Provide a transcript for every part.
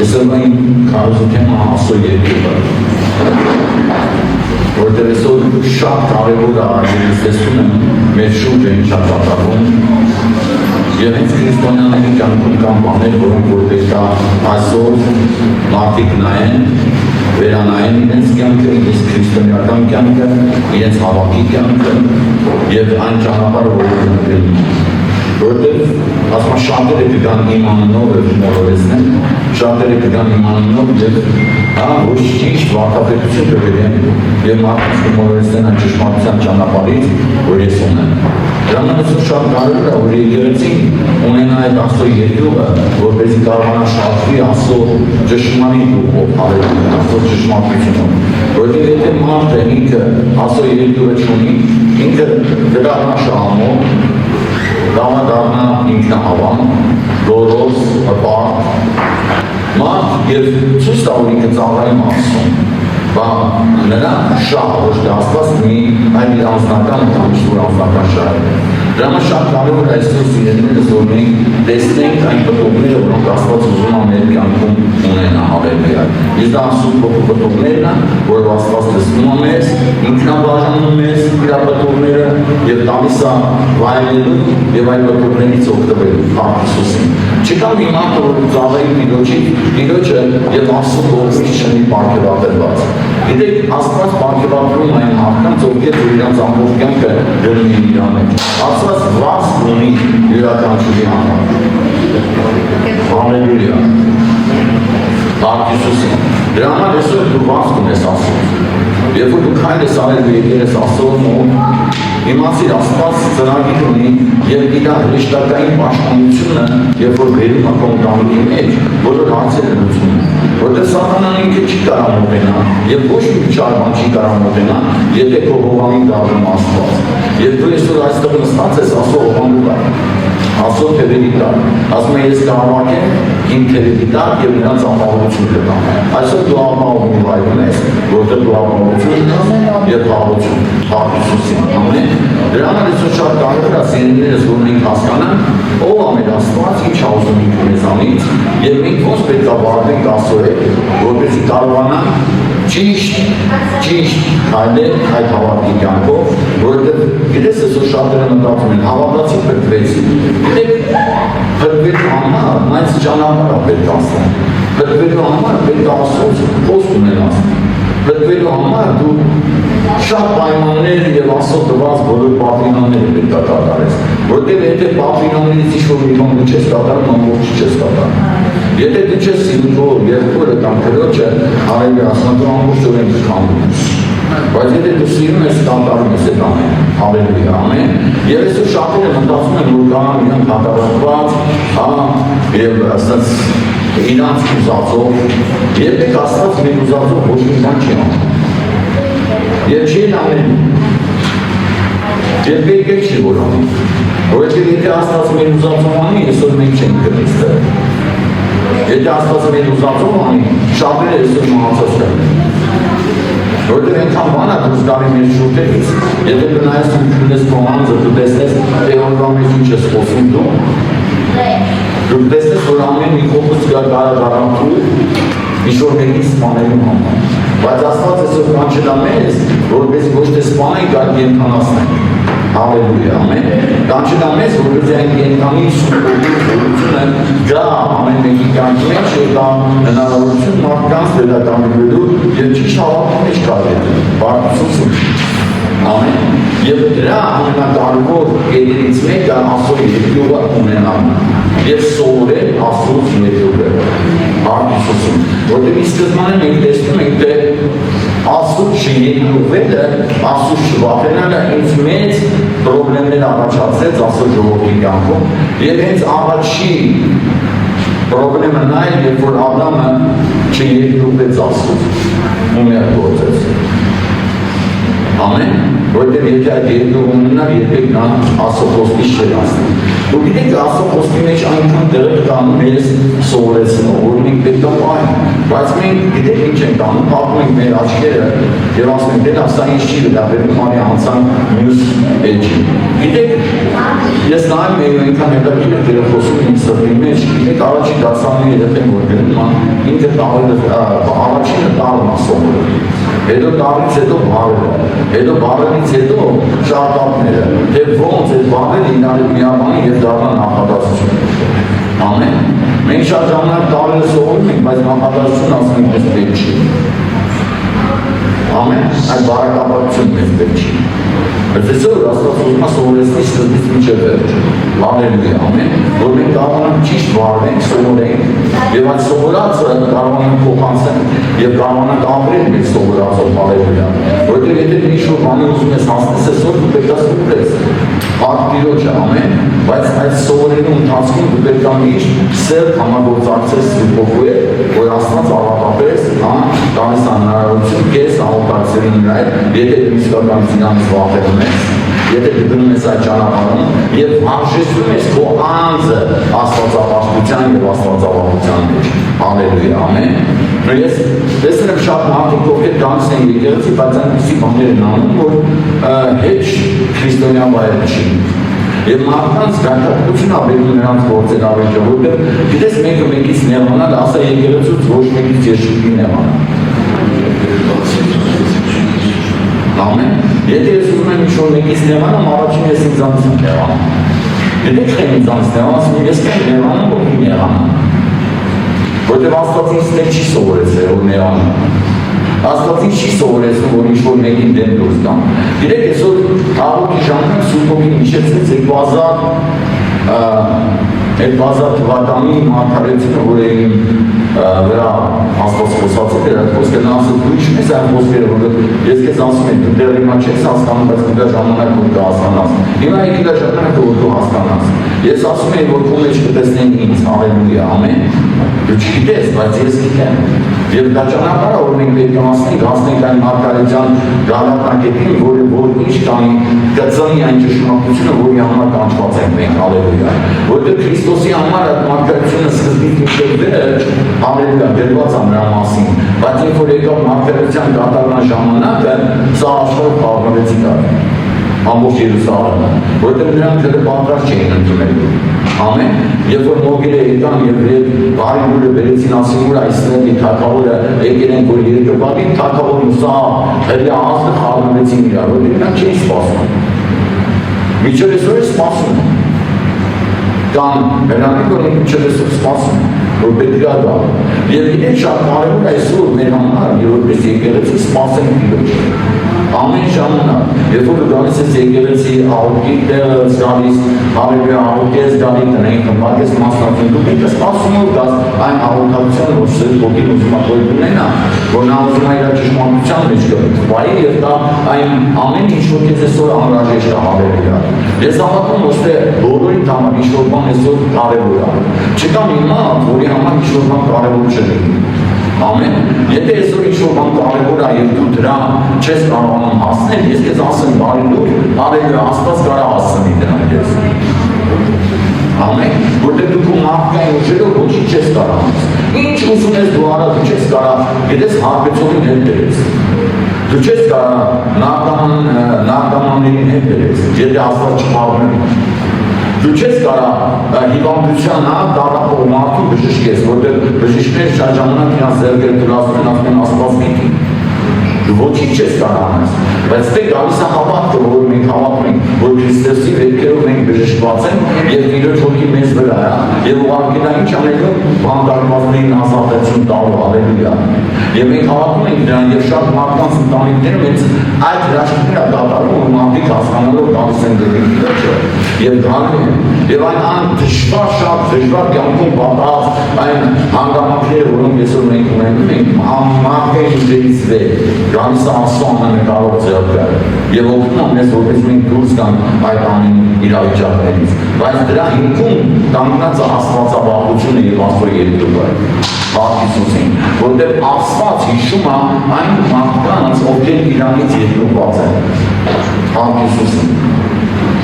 Ես ըլվային կարոզութեմ ասո երկիվը որտեղ այսօր շատ կարևոր է ես տեսնում եմ մեր շուրջը ինչ է կատարվում եւ հենց քրիստոնյաների կյանքում կան բաներ, որոնք որ պետք է այսօր մարդիկ նայեն, վերանայեն իրենց կյանքը, իրենց քրիստոնեական կյանքը, իրենց հավատքի կյանքը եւ այն ճանապարհը, որը ունեն որտեղ ասում շատերը կգան իմանալով եւ մոլորեցնեն, շատերը կգան իմանալով եւ ոչ ճիշտ վարդապետություն կգրեն եւ մարդկանց կմոլորեցնեն այն ճշմարտության ճանապարհից, որ ես ունեմ։ Դրանից շատ կարևոր է, որ եկեղեցին ունենա այդ Աստծո երկյուղը, որպեսզի կարողանա շարժվի Աստծո ճշմարիտ ուղով, Աստծո ճշմարտությունով։ Որտեղ եթե մարդը ինքը Աստծո երկյուղը չունի, ինքը դրանաշահամով դառնա ինքնահավան, գոռոզ, հպարտ, մարդ եւ ցույց տա, որ ինքը ծառայում Աստծուն, բան նրա շահ ոչ թե Աստված մի այն իր անձնական ուրիշ անձնական շահ է։ Դրա համար շատ կարևոր է այսօր սիրելիներս, որ մենք տեսնենք այն պտուղները, որոնք Աստված ուզում է մեր կյանքում ունենա, հալելույա։ Իսկ դա Աստծո պտուղներն են, որով Աստված լսում է մեզ, ինքնաբաժանում մեզ իր պտուղները եւ տալիս է վայելելու եւ այն պտուղներից օգտվելու Փառք Հիսուսին։ Չկա մի մարդ, որ ծառայի Տիրոջը եւ Աստծո կողմից չունի պարգևատրված։ Գիտեք, Աստված պարգևատրում այն մարդկանց, ովքեր իրենց ամբողջ կյանքը դնում են իր մեջ։ Աստված վարձ ունի յուրաքանչյուրի համար։ Հալելույա։ Փառք Հիսուսին։ Դրա համար այսօր դու վարձ ունես Աստծոց։ Երբ որ դու քայլ ես արել ու եկել ես Աստծո մոտ, իմացիր Աստված ծրագիր ունի եւ իր հրեշտակային պաշտպանությունը, երբ որ բերում է քո ընտանիքի մեջ, բոլոր հարցերը լուծում է։ Որտեղ սատանան ինքը չի կարող մոտենա եւ ոչ մի չարման չի կարող մոտենա, եթե քո հովանին դառնում Աստված։ Եվ դու այսօր այստեղ նստած ես Աստծո հովանու Աստծո թևերի տակ, ասում է ես կհավաքեմ իմ թևերի տակ եւ նրանց ապահովություն կտամ։ Այսօր դու ապահովում վայրում ես, որտեղ դու ապահովություն եւ խաղաղություն, Փառք Հիսուսին, ամեն։ Դրա համար այսօր շատ կարևոր է սիրելիներս, որ մենք հասկանանք ով է մեր Աստված, ինչ է ուզում ինքը մեզանից եւ մենք ոնց պետք է վարվենք Աստծո հետ, որպեսզի կարողանանք ճիշտ քայլել այդ հավատքի կյանքով, որովհետև գիտես այսօր շատերը մտածում են հավատացի փրկվեցի։ Գիտեք, փրկվելու համար նայած ճանապարհ է պետք անցնել։ Փրկվելու համար պետք է Աստծոց խոսք ունենաս։ Փրկվելու համար դու շատ պայմաններ եւ Աստծո տված բոլոր պատվիրանները պետք է կատարես։ Որտեղ եթե պատվիրաններից ինչ-որ մի բան չես կատարում, ամբողջ չես կատարում։ Եթե դու չես սիրում քո երկրորդ կամ քրոջը, արևի ասում ամբողջորեն քանդում։ Բայց եթե դու սիրում ես, կատարում ես այդ ամենը։ Հալելույա, ամեն։ Եվ այսօր շատերը մտածում են, որ կան իրենք հակառակված, եւ ասած իրանց ուզածով, երբեք Աստված մեր ուզածով ոչ մի բան չի անում։ Եվ չի անել։ Երբեք չի որ անի։ Որովհետև եթե Աստված մեր ուզածով անի, այսօր մենք չենք կրիստել։ Եթե Աստված մեր ուզածով անի, շատերը այսօր մահացած են։ Որտեղ այնքան բան է դուրս գալի մեր շուրթերից, եթե գնայես ու քնես քո անձը, դու տեսնես, թե օրվա մեջ ինչ ես խոսում դու։ Դու տեսնես, որ ամեն մի խոսք գարադարանքու ինչ-որ մեկի սպանելու համար։ Բայց Աստված այսօր կանչել է մեզ, որպես ոչ թե սպանենք, այլ կենդանացնենք։ Հալելույա, ամեն։ Կանչել է մեզ, որպես այն կենդանի սուրբությունը գա ամեն մեկի կյանքի մեջ, որ դա հնարավորություն մարդկանց վերականգնվելու եւ ճիշտ հավատքի մեջ կարելի։ Փառք Հիսուսին։ Ամեն։ Եվ դրա ամենակարևոր կետերից մեկը Աստծո երկյուղը ունենալն եւ սովորել Աստծո երկյուղը։ Փառք Հիսուսին։ Որտեղ ի սկզբանե մենք տեսնում ենք, թե Աստծո երկյուղը, Աստծո շվախենալը ինձ մեծ պրոբլեմներ առաջացրեց Աստծո ժողովրդի կյանքում եւ հենց առաջի պրոբլեմը նա է, երբ որ Ադամը չերկյուղվեց Աստծուց ու մերկոցեց։ Ամեն, որտեղ եթե այդ երկյուղը ունենար, երբեք նա Աստծո խոսքից չէր ասում։ Ու գիտեք, Աստծո խոսքի մեջ այնքան դեր կան մեզ սովորեցնող, որ մենք պետք է պահենք, բայց մենք գիտեք ինչ ենք անում, փակում ենք մեր աչքերը եւ ասում ենք, դե սա ինչ չի վերաբերում, արի անցան մյուս էջին։ Գիտեք, Ես նայում եմ այնքան հետաքրքիր է դերախոսում իմ սրտի մեջ, գիտեք առաջին դասարանի երեխեն որ գնում ինքը առաջինը տալն ասողը, հետո տալից հետո բարերը, հետո բարերից հետո շարտապները, թե ոնց այդ բարերը իրար միաբանի և դառնան նախադասություն։ Ամեն։ Մենք շատ ժամանակ տարերը սովորում ենք, բայց նախադասություն ասում ենք մեզ պետք չի։ Ամեն, այդ բարակապակցություն մեզ պետք չի։ Բայց այսօր Աստված ուզում է սովորեցնել սկզբից մինչև վերջ։ Հալելույա, ամեն, որ մենք կարողանանք ճիշտ վարվենք, սովորենք եւ այդ սովորածը կարողանանք փոխանցենք եւ կարողանանք ապրել մեր սովորածով, հալելույա։ Որովհետեւ եթե ինչ-որ բանի ուզում ես հասնել, այսօր դու պետք է սովորես։ Արտիրոջ ամեն, բայց այդ սովորելու ընթացքում դու պետք է միշտ սերտ համագործակցես Սուրբով հետ, որ Աստված ավարտապես տալիս է հնարավորություն քեզ հաղորդակցելու նրա հետ, եթե դու իսկական դինամից վախենում ես, եթե դու գնում ես այդ ճանապարհում եւ արժեզում ես քո անձը Աստվածապաշտության եւ Աստվածավախության մեջ։ Հալելույա, ամեն։ Ես տեսնում եմ շատ մարդիկ, ովքեր գալիս են եկեղեցի, բայց այնպիսի բաներ են անում, որ հեչ քրիստոնյա վայր չի։ Եվ մարդկանց գայթակղություն ավելում նրանց գործեր ավելը, որտեղ գիտես մեկը մեկից նեղանալ, ասա եկեղեցուց ոչ մեկից ես չուտի նեղանալ։ Ամեն։ Եթե ես ուզում եմ ինչ-որ մեկից նեղանամ, առաջին ես ինձանից եմ նեղանում։ Եթե չեմ ինձանից նեղանում, ես կեմ նեղանում, որ իմ նեղանում։ Որտեղ Աստված ինձ դեմ չի սովորեցրել, որ նեղանում։ Աստված ինձ չի սովորեցնում, որ ինչ-որ մեկին դեմ դուրս գամ։ Գիտեք, այսօր աղոթքի ժամանակ Սուրբ Հոգին հիշեցրեց 2000 թվականի մարգարեությունը, որ էին վրա Աստված խոսացել էր, այդ խոսքը նա ասել դու ինչ ես այն խոսքերը, որ ես քեզ ասում եմ դու դեռ հիմա չես հասկանում, բայց դու ժամանակ որ կհասկանաս։ Հիմա եկել է ժամանակը որ դու հասկանաս։ Ես ասում եմ որ քո մեջ կտեսնեն ինձ, հալելույա, ամեն։ Դու չգիտես, բայց ես գիտեմ։ Եվ դա ճանապարհը, որ մենք պետք է հասնենք այն մարգարեության գաղափարին, որ ինչ կանի կծնի այն ճշմարտությունը, որի համար կանչված ենք մենք, հալելույա։ Որտեղ Քրիստոսի համար այդ մարգարեությունը սկզբից մինչև վերջ, հալելույա, դերված է նրա մասին, բայց երբ որ եկավ մարգարեության կատարման ժամանակը, սա աշխարհը խառնվեց իրար։ Ամբողջ Երուսաղեմը, որտեղ նրանք դեռ պատրաստ չէին ընդունելու։ Ամեն, երբ որ մոգերը եկան եւ բարի լուրը բերեցին ասին որ Իսրայելի թագավորը եկել են որ երկրպագի թագավորն ու սա հրի ազգը խառնվեցին իրար, որտեղ նրանք չէին սպասում։ Մինչև այսօր սպասում են։ Կամ նրանք որ մինչև այսօր սպասում են, որ պետք է գա։ Եվ իրեն շատ կարևոր է այսօր մեր համար, որպես եկեղեցի սպասենք Տիրոջը։ Ամեն ժամանակ, երբ որ դու գալիս ես եկեղեցի աղոթքի տեղը գալիս, հալելույա աղոթքես գալի տնային խմբակես մասնակցում, դու պետք է սպասում որ գաս այն աղոթակցությանը, որ Սուրբ Հոգին ուզում է գոյություն ունենա, որ նա ուզում է իր ճշմարտության մեջ գտնվի եւ դա այն ամեն ինչ որ քեզ այսօր անհրաժեշտ է հալելույա։ Ես հավատում եմ թե բոլորի համար ինչ որ բան այսօր կարևոր է։ Չկա մի մարդ, որի համար ինչ որ բան կարևոր չէ։ Ամեն, եթե այսօր ինչ-որ բան կարևոր է եւ դու դրա չես կարողանում հասնել, ես քեզ ասեմ բարի լուր, հալելույա, Աստված կարա հասցնի դրան քեզ։ Ամեն, որտեղ դու մարդկային ուժերով ոչինչ չես կարող։ Ինչ ուզում ես դու արա, դու չես կարող, գիտես հարբեցողին հետ դերես։ Դու չես կարող նահատականներին հետ դերես, եթե Աստված չփառնի։ Դու չես կարող հիվանդության դառնալ մարդու բժշկես, որտեղ բժիշկները շատ ժամանակ իրենց ձեռքերը դուրացնում են, ասում են Աստված գիտի։ Դու ոչինչ չես կարող անես, բայց դե գալիս է հավատքը, որ մենք հավատում ենք, որ Քրիստոսի վերքերով մենք բժշկված ենք եւ Տիրոջ Հոգի մեզ վրա է, եւ ուղղակի դա ինչ անելու բանդարվածներին ազատություն տալու, հալելույա։ Եվ մենք հավատում ենք դրան եւ շատ մարդկանց ընտանիքներում հենց այդ հրաշքները դատարում որ մարդիկ հասկանալով գալիս են դեպի Տիրոջը եւ գալու են եւ այն դժվար շատ դժվար կյանքում պատահած այն հանգամանքները որոնք այսօր մենք ունենում ենք մարդկային ուժերից վեր գալիս է Աստծո ամենակարող ձեռքը եւ օգնում մեզ որպես մենք դուրս գանք այդ ամեն իրավիճակներից բայց դրա հիմքում կանգնած է Աստվածավախությունը եւ Աստծո երկրորդ Հիսուսին, որտեղ Աստված հիշում է այն մարդկանց, ովքեր իրանից երկրված են։ Հիսուսին։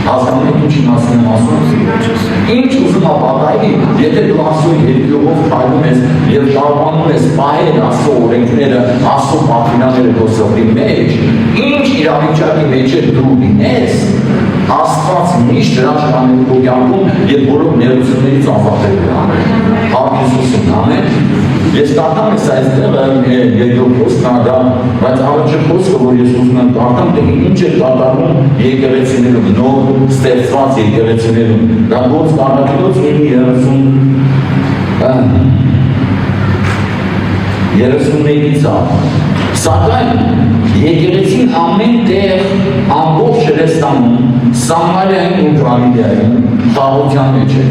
Հասկանում եք ինչի մասին եմ ասում։ Ինչ ուզում է պատահի, եթե դու Աստծո երկրով քայլում ես եւ շարունակում ես պահել Աստծո օրենքները, Աստծո պատվիրանները քո սրտի մեջ, ինչ իրավիճակի մեջ դու լինես, Աստված միշտ հրաշքաներ քո կյանքում եւ բոլոր ներություններից ազատել է։ Փառք Հիսուսին, ամեն։ Ես կարդամ ես այստեղ երկրորդ խոսքն, բայց առաջի խոսքը, որ ես ուզում եմ կարդամ, թե ինչ է կատարվում եկեղեցիներում, նոր ստեղծված եկեղեցիներում։ Դա ոնց կարգախոս 31-ից է։ Սակայն եկեղեցին ամեն տեղ ամբողջ Հրեստանում, Սամարիայում ու Գալիլեայում խաղաղության մեջ է։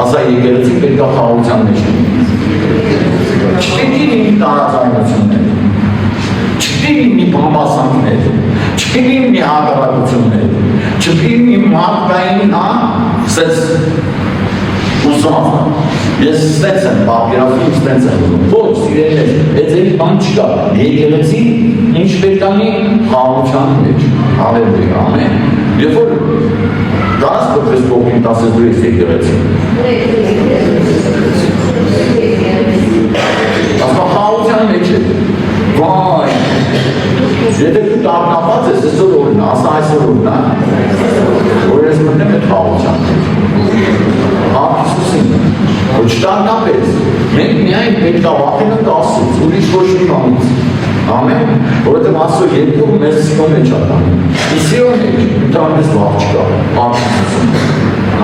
Ասա եկեղեցին պետք է խաղաղության մեջ է։ Չպետք է լինի տարաձայնություններ, չպետք է լինի բամբասանքներ, չպետք է լինի հակառակություններ, չպետք է լինի մարդկային Ուսանող, ես ստենց եմ, պատկերացնում ստենց եմ ուզում, ոչ, սիրելիներ, էցերի բան չկա, եկեղեցի ինչ պետք անի խաղաղության մեջ, հալելույա, ամեն, երբ որ դաս պրպես կողքին տասես դու ես եկեղեցի, ասկա խաղաղության մեջ է, վայ, եթե դու տառնապած ես, այսօր օրն, ասա այսօր օրն, որ ես մտնեմ էտ խաղաղության մեջ, Հիսուսին, որ չտարնապես, մենք միայն պետք է վախենանք Աստծուց, ուրիշ ոչ մի բանից, ամեն, որովհետև Աստծո երկրում մեր սիրո մեջ է տանում, սիրո մեջ ընդհանրապես վախ չկա, Փառք Հիսուսին,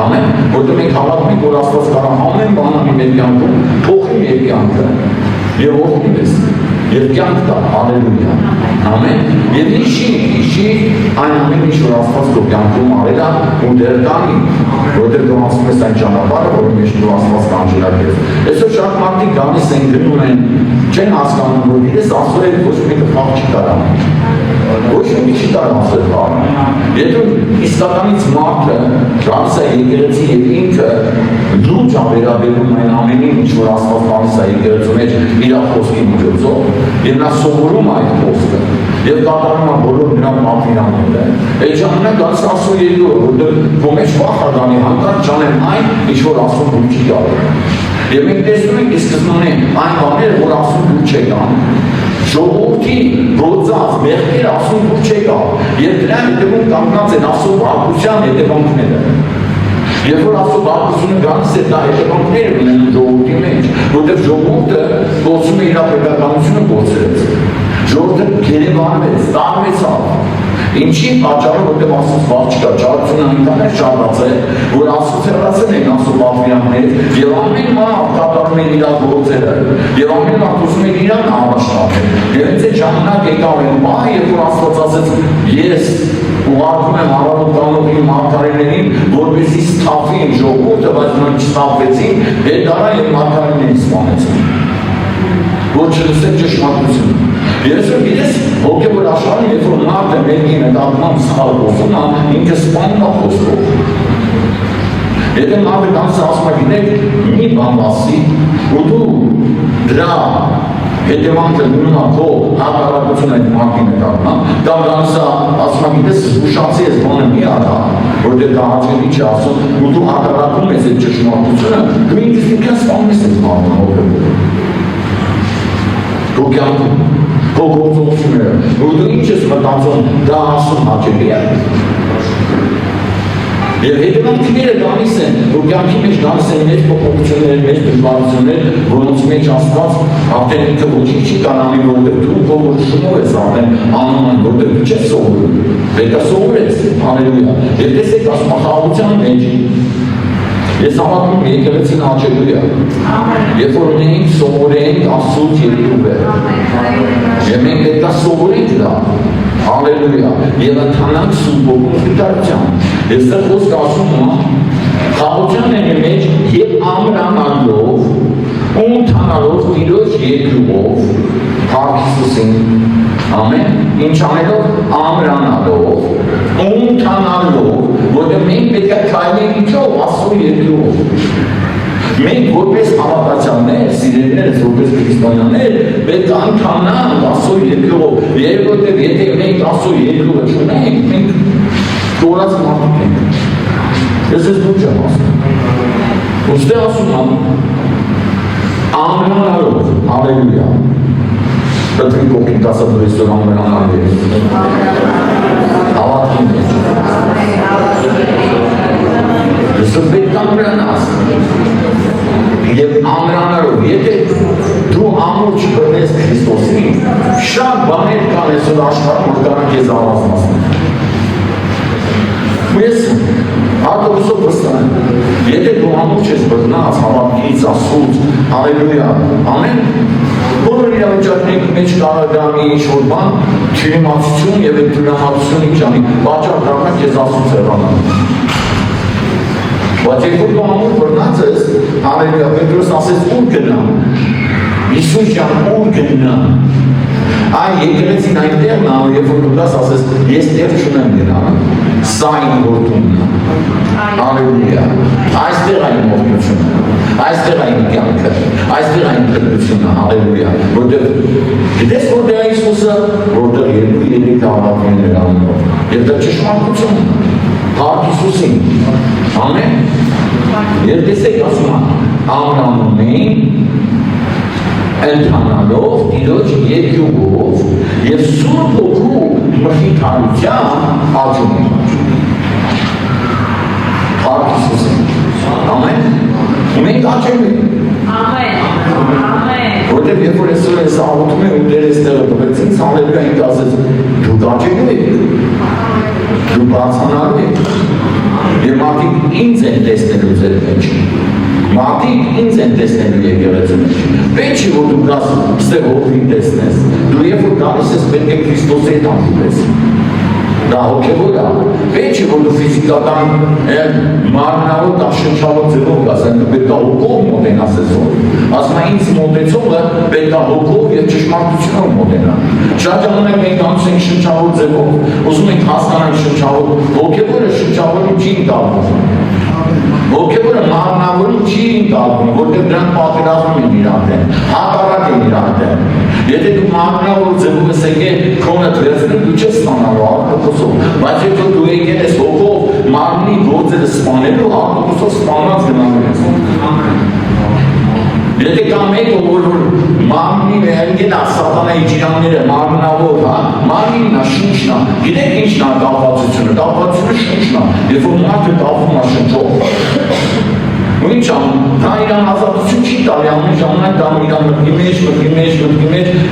ամեն, որովհետև մենք հավատում ենք, որ Աստված կարող ամեն բան անի մեր կյանքում, փոխի մեր կյանքը եւ օգնի մեզ, եւ կյանք տա, հալելույա, ամեն, եւ հիշի այն ամեն ինչ որ Աստված քո կյանքում արել է ու դեռ կանի, որովհետև դու անցնում ես այն ճանապարհը, որի մեջ դու Աստված կանջրակես։ Այսօր շատ մարդիկ գալիս են գնում են, չեն հասկանում, որ իրենց Աստծո հետ ոչ մեկը խաղ չի կարող։ Ոչ մի չի կարող Աստծո խաղ։ Եթե իսկականից մարդը գալիս է եկեղեցի եւ ինքը լուրջ է վերաբերում այն ամենին, ինչ որ Աստված տալիս է եկեղեցու մեջ իր խոսքի միջոցով, եւ նա սովորում այդ խոսքը եւ կատարում է բոլոր նրա պատվիրանները։ Այդ ժամանակ գալիս Աստծո երկրը, որտեղ քո մեջ վախ ալանի հանկարծ ճանեն այն, ինչ որ Աստծո դուք չի արել։ Եվ մենք տեսնում ենք սկզբնորեն այն բաները, որ Աստծո դուք չեք անում։ Ժողովրդի գործած մեղքերը Աստծո դուք չեք անում։ Եվ դրա հետևում կանգնած են Աստծո բարկության հետևանքները։ Երբ որ Աստծո բարկությունը գալիս է, դա հետևանքներ ունեն ժողովրդի մեջ, որտեղ ժողովուրդը գործում է իր պետականությունը գործերից։ Ժողովուրդը գերեվարվեց, տարվեցավ։ Ինչի պատճառով, որտեղ Աստծոց վախ չկա, ճարությունը այնքան է շատացել, որ Աստծոց հեռացել են Աստծո պատվիրաններից եւ ամեն մարդ կատարում է իր գործերը եւ ամեն մարդ ուզում է իրան առաջնորդել։ Եվ հենց այդ ժամանակ եկավ այն պահը, երբ որ Աստված ասեց, ես ուղարկում եմ Արարոտ կանոնի մարգարեներին, որպեսզի սթափվին ժողովուրդը, բայց նրանք չսթափվեցին, հետարան եւ մարգարեներին սպանեցին։ Որ չլսեն ճշմարտությունը։ Ես գիտես, հոգևոր աշխարհում, երբ որ մարդը մեկի նկատմամբ սխալ խոսում, ինքը սպանում է խոսքով։ Եթե մարդը գալիս ասում է, գիտեք, մի բան ասի, ու դու դրա հետևանքը գնում է քո հակառակությունը այդ մարդի նկատմամբ, կամ գալիս է ասում է, գիտես, զգուշացի ես բանը մի արա, որտեղ դա հաճելի չի ասում, ու դու հակառակում ես այդ ճշմարտությունը, դու ինքնին սպանում ես այդ մարդը հոգևոր։ Քո կյանքում քո գործողությունները, որ դու ինչ ես մտածում, դա ասում հաճելի է։ Եվ հետևանքները գալիս են, որ կյանքի մեջ գալիս են մեծ փոփոխություններ, մեծ դժվարություններ, որոնց մեջ Աստված արդեն ինքը ոչինչ չի կանանի, որովհետև դու քո որոշումով ես արդեն անում այն, որովհետև դու չես սովորում, պետք է սովորես, հալելույա։ Եվ տեսեք, ասում խաղաղության մեջ ես հավատում եկեղեցին հաճելու է։ Երբ որ մենք սովորենք Աստծուց երկրուբը։ Եվ մենք պետք է սովորենք դա։ Հալելույա։ Եվ ընթանանք Սուրբ Հոգու խիթարությամբ։ Այստեղ խոսքը ասում է խաղաղության մեջ եւ ամրանալով ու ընթանալով Տիրոջ երկրուբով Փառք Հիսուսին։ Ամեն։ Ինչ անելով ամրանալով ու ընթանալով, որտեղ մենք պետք է քայլենք ինչով Աստծո երկրով։ Մենք որպես հավատացյալներ, սիրելիներ, որպես քրիստոնյաներ, պետք է ընթանանք Աստծո երկրով, որովհետև եթե մենք Աստծո երկրով չունենք, մենք կորած մարդիկ ենք։ Ես ես դուք չեմ ասում։ Ոստե ասում եմ, ամրանալով, հալելույա։ Դրի կողքին տասը դրեսոր ամրանան ես։ Հավատին ես։ Դրսը պետք ամրանաս։ Եվ ամրանարով, եթե դու ամուր չբրնես Քրիստոսին, շատ բաներ կան ես որ աշխարհում որ կարող ես ավազնասնել։ Ես արտոքսով վստահ եմ, եթե դու ամուր չես բրնած հավատքից, Աստծուց, հալելույա, ամեն բոլոր իրավիճակների մեջ կարող դառնի ինչ-որ բան, թյուրիմացություն եւ այդ թյուրիմացությունը ինչ անի, պատճառ դառնա քեզ Աստծուց հեռանալու։ Բայց եթե դու ամուր բրնած ես, հալելույա, Պետրոս ասեց ուր գնամ, Հիսուս ջան ուր գնամ, այն եկեղեցին այնտեղն ա, երբ որ դու դաս ասես, ես տեղ չունեմ գնամ, սա իմ որդունն է, հալելույա, այստեղ այն ողջությունը, այստեղ այն կյանքը, այստեղ այն փրկությունը, հալելույա, որտեղ գիտես որտեղ է Հիսուսը, որտեղ երկու-երեք հավատքն է անում, եւ դա ճշմարտությունն է, Փառք Հիսուսին, ամեն, եւ տեսեք ասում ամրանում էին ընթանալով Տիրոջ երկյուղով եւ Սուրբ Հոգու մխիթարության աճում են։ Փառք Հիսուսին, ամեն, մենք աճում ենք։ Ամեն։ Որտեղ երբ որ այսօր ես աղոթում եմ ու Տեր էստեղը տվեց, հալելույա ինձ ասեց, դուք աճելու եք, դուք բարձրանալու եք, եւ մարդիկ ինձ են տեսնելու ձեր մեջ, մարդիկ ինձ են տեսնելու եկեղեցու մեջ, պետք չի որ դու գաս ստեղ հոգին տեսնես, դու երբ որ գալիս ես պետք է Քրիստոսի հետ հանդիպես, դա հոգևոր է, պետք չի որ դու ֆիզիկական մարմնավոր կամ շնչավոր ձևով գաս, դու պետք է հոգով մոտենաս այսօր, ասում է ինձ մոտեցողը պետք է հոգով եւ ճշմարտությունով մոտենա, շատ ժամանակ մենք անում ենք շնչավոր ձևով, ուզում ենք հասկանալ շնչավոր, հոգևորը շնչավորում չի ընկալվում, հոգևորը մարմնավորում չի ընկալվում, որտեղ դրանք պատերազմում են իրար դեմ, հակառակ են իրար դեմ, եթե դու մարմնավոր ձևով ես եկել քոնը դրեցնել, դու չես ստանալու արտոքոսով, բայց եթե դու եկել ես հոգով մարմնի գործերը սպանելու, արտոքոսով սպանված գնալու ես։ Եթե կա մեկը, որ մարմնի վերգեն է սատանայի ջիրանները, մարմնավոր, մարմինն է, շունչն է, գիտեք ինչն է կապվածությունը, կապվածությունը շունչն է, երբ որ մարդը կապվում է շնչով։ Ու ինչ անում, դա իրան ազատություն չի տալի, ամեն ժամանակ դա իրան մտքի մեջ,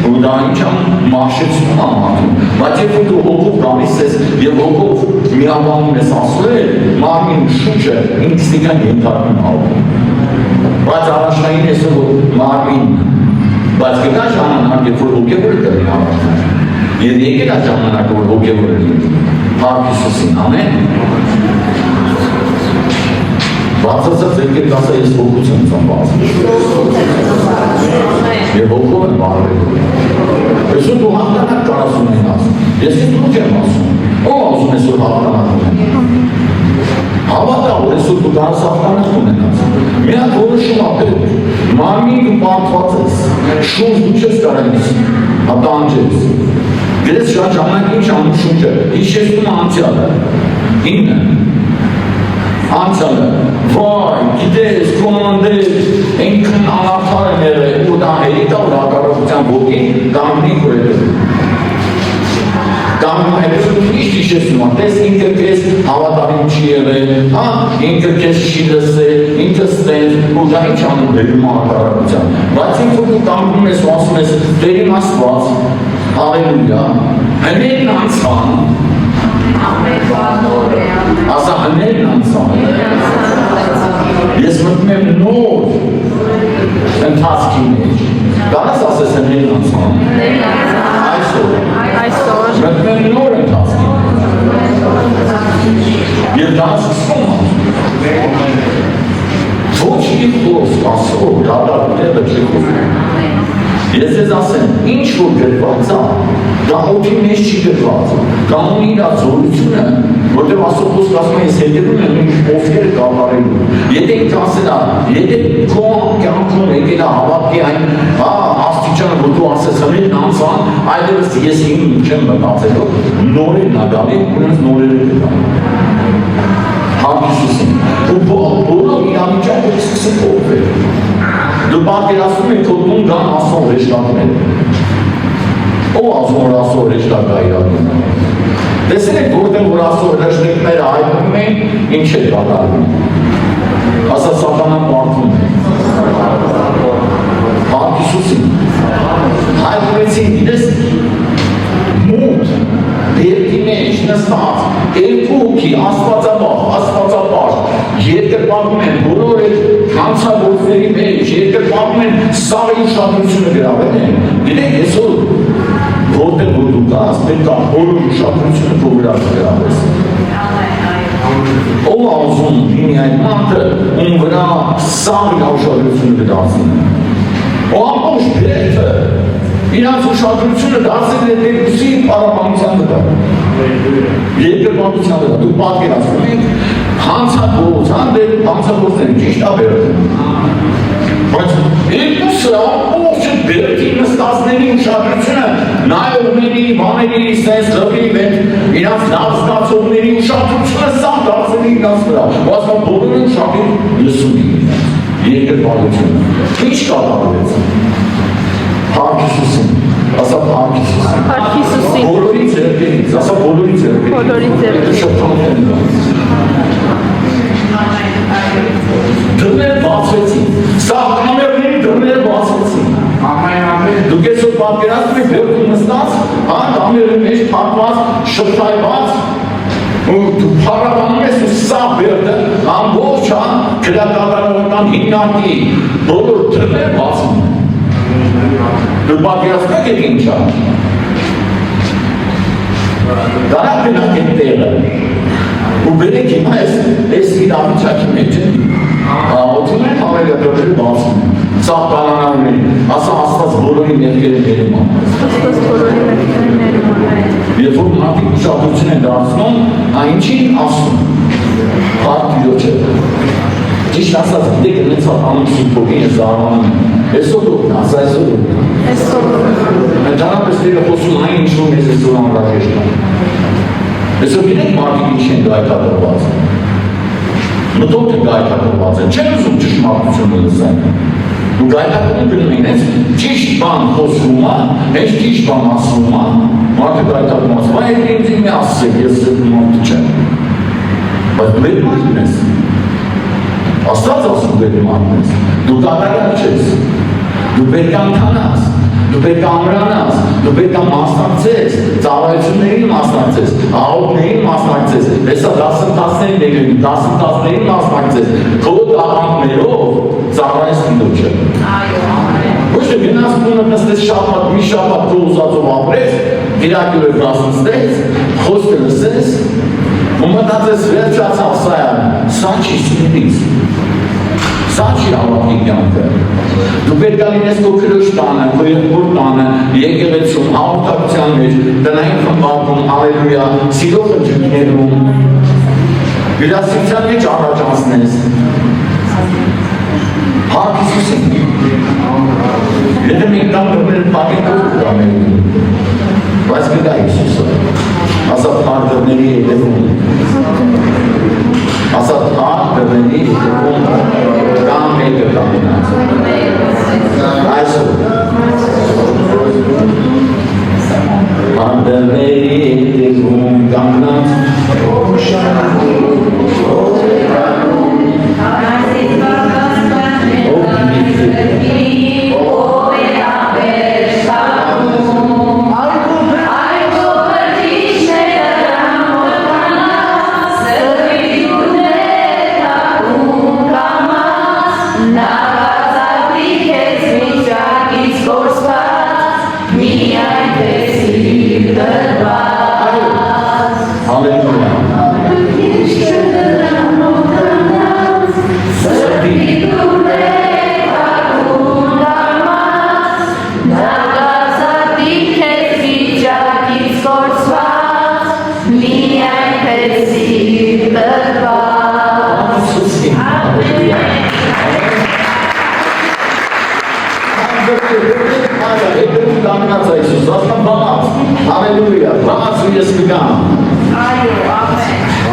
ու դա ինչ անում, մաշեցնում է մարդուն, բայց երբ որ դու հոգով գալիս ես և հոգով միաբանում ես ասել, մարմին շունչը ինքնիստիկան ենթարկում ալվում։ Բայց առաջնային ես որ մարմին, բայց գտա ժամանակ, երբ որ հոգևորը կրի առաջնային, և եկել այդ ժամանակ, որ հոգևորը լինի, Փառք Հիսուսին, ամեն։ Բացասած եկել կասա ես հոգուց եմ ծնված, և հոգով եմ բարվելու, այսօր դու հաղթանակ կարաս ունենաս, ես ես դու չեմ ասում, ով ասում ես որ հաղթանակ ունենաս, հավատա որ այսօր դու կարաս հաղթանակ ունենաս, մի հատ որոշում ապել, մարմին դու պարտված ես, շունչ դու չես կարանիս, հատանջես, գրես շատ ժամանակ ինչ անում շունչը, հիշեցնում անցյալը, ինը, անցյալը, վայ, գիտես, կոմանդես, ենքն անարդար եմ եղել, ու դա հերիտա որ հակառակության ոգին կանգնի խորետը։ Կանգնում հետևում ինչ հիշեցնում է, տես ինքը կեզ հավատարիմ չի եղել, ինքը կեզ չի լսել, ինքը ստենց, ու դա ինչ անում բերում հակառակության։ Բայց ինքը դու կանգնում ես ու ասում ես, Տեր Աստված, հալելույա, հներն անցան, ասա հներն անցան, ես մտնում եմ նոր ընթացքի մեջ, կարաս ասես հներն անցան, այսօր, մտնում եմ նոր ընթացքի մեջ, և դա սկսում է, ոչ մի խոսք ասոր, դադարները չի խոսում, ես ես ասեմ, ինչ որ գրված է, դա օդի մեջ չի գրված, կամ ունի իր զորությունը, որտեղ Աստծո խոսքը ասում է, ես հետևում եմ ինչ ովքեր կատարելու։ Եթե ինքը ասել է, եթե քո կյանքում եկել է հավատքի այն աստիճանը, որ դու ասես հներն անցան, այլևս ես ինքն չեմ մտածելու, նորերն է գալի, ունես նորերը կգան։ Փառք Հիսուսին։ Ու բոլոր իրավիճակները սկսում փոխվել։ Դու պատկերացնում ես քո տուն գան Աստծո հրեշտակները։ Ով ասում որ Աստծո հրեշտակը իրական։ Տեսեք որտեղ որ Աստծո հրեշտակները հայտնվում են, ինչ է կատարվում։ Ասա սատանան պարտվում է։ Հանք Հիսուսին հայտնվեցին իրես մութ բերքի մեջ նստած երկու հոգի աստվածապաշտ երկրպագում են բոլոր այդ հանցագործների մեջ երկրպագում են սաղի ուշադրությունը գրավել են գիտեք այսօր որտեղ որ դու կաս պետք է բոլոր ուշադրությունը քո վրա գրավես ով ասում ինի այդ մարդը ում վրա սաղի ուշադրությունը գրացին ով ամբողջ բերքը իրանց ուշադրությունը դարձել է երկուսի պարապանության վրա երկրպագության վրա դու պատկերացնում եք հանցագործները ճիշտ է բերել բայց երկուսը ամբողջ բերքի նստածների ուշադրությունը նայողների, բաների, սենց լվի վետ իրանց լավ զգացողների ուշադրությունը սաղ դարձել է իրանց վրա բայց բոլորը ուշադրություն լսում են երկրպագությունը ինչ կատարվեց Հանք Հիսուսին, ասա Հանք Հիսուսին Հանք Հիսուսին Բոլորի ձեռքերից, ասա բոլորի ձեռքերից Բոլորի ձեռքերից Դռներ բացվեցին, սաղ կամերների դռներ բացվեցին Դուք այսօր պատկերացնում եք բերքում նստած, կամերի մեջ փակված, շփթայված ու դու փառաբանում ես ու սաղ բերդը ամբողջ քրեակատարողական հիմնարկի բոլոր դռներ բացվում Դու պատկերացնում եք ինչ է Դարակ գնանք այդ տեղը ու բերեք հիմա այս իրավիճակի մեջ օդում են համարյա դռները բացում Սաղ բանանարում են ասա Աստված բոլորի մեղքերը ներում Աստված բոլորի մեղքերը ներում Երբ որ մարդիկ ուշադրություն են դարձնում այնչին ասում Հարկ Տիրոջը Ճիշտ ասած գիտեք ունեցած անում սուպոգին է զարմանում Այսօր դուք ասա այսօր Ընդհանրապես դերը խոսում այն ինչ որ մեզ այսօր անհրաժեշտ է Այսօր գիտեք մարդիկ ինչ են գայթակղված Մտով թե գայթակղված են չեն ուզում ճշմարտությունը լսեն Ու գայթակղում գնում են հենց ճիշտ բան խոսվում է հենց ճիշտ բան ասվում է մարդը գայթակղված բայց այդ ինձ մի ասեք ես մարդ չեմ բայց դու այդ մարդն ես Աստված ասում դու այդ մարդն ես դու կատարյալ չես դու պետք է ընթանաս դու պետք է ամրանաս դու պետք է մասնակցես ծառայություններին մասնակցես աղոթներին մասնակցես հեսա դասընթացներին մասնակցես քո տաղանդներով ծառայես Տիրոջը ոչ թե գնաս տունը նստես շաբաթ մի շաբաթ քո ուզածով ապրես դիրակյուրը դասնստես խոսքը լսես ու մտածես վերջացավ սա չի սիրից Սա չի հավատքի կյանքը Դու պետք է լինես քո քրոջ տանը, քո եղբոր տանը, եկեղեցում, հաղորդակցության մեջ, տնային խմբակում, հալելույա, սիրո խնջույքներում Հյուրասիրության մեջ առաջանցնես Հանք Հիսուսին Եթե մենք տան դռները փակենք ու կանենք Բայց գտա Հիսուսը Ասա փակ դռների հետևում Ասա փակ դռների հետևում Կամ մեկը կամենաց Այսօր Փակ դռների հետևում կամենաց Հալելույա, բանաց ու ես կգամ